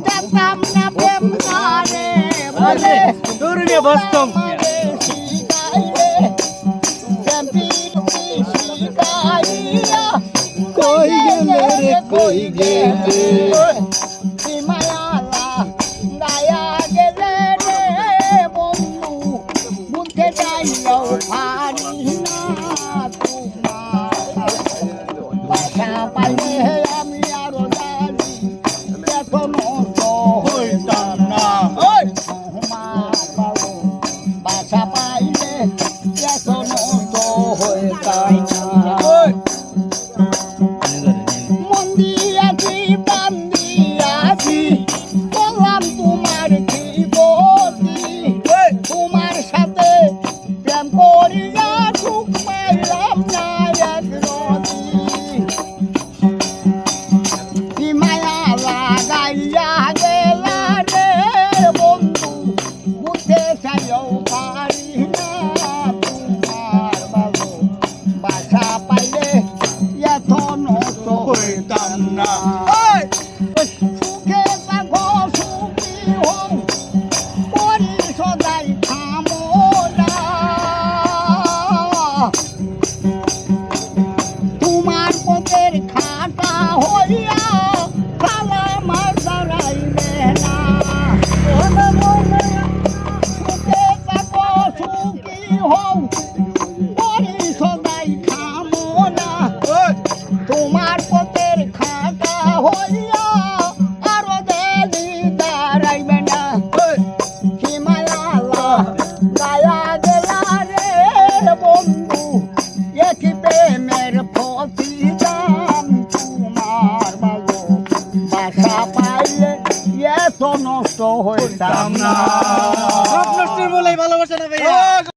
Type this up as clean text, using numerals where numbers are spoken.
দেখতাম না প্রেম গানে বলে দুর্গে বস্তম কই গেলে রে কই গেলে মায়ালা গায়া গেলে রে বন্ধু বুঝতে যাইও পারি না তোমার বাসা পাইলে আমি আরো জানি এখনো তো হইতাম না তোমার বাবু বাসা পাইলে এখনো তো হইতাম না মন দিয়াছি প্রাণ দিয়াছি বললাম তোমার জীবনী তোমার সাথে প্রেম করিয়া সুখ পাইলাম না এক রতি মায়া লাগাইয়া গেলা রে বন্ধু বুঝতে চাইও পারি না তোমার ভালো বাসা পাইলে এখনো তো হইতাম না সুখে থাকো সুখী হও করি সদাই থামো না তোমার পথের খাটা হইয়া খালা মার দাঁড়াইবে না সুখে থাকো সুখী হও করি সদাই থামো না তোমার পথের খাটা হইয়া আরো দেরি দাঁড়াইবে না হিমালয়া গায়া গেলা রে বন্ধু একই প্রেমের প্রতিদান তোমার ভালো বাসা পাইলে এত নষ্ট হইতাম না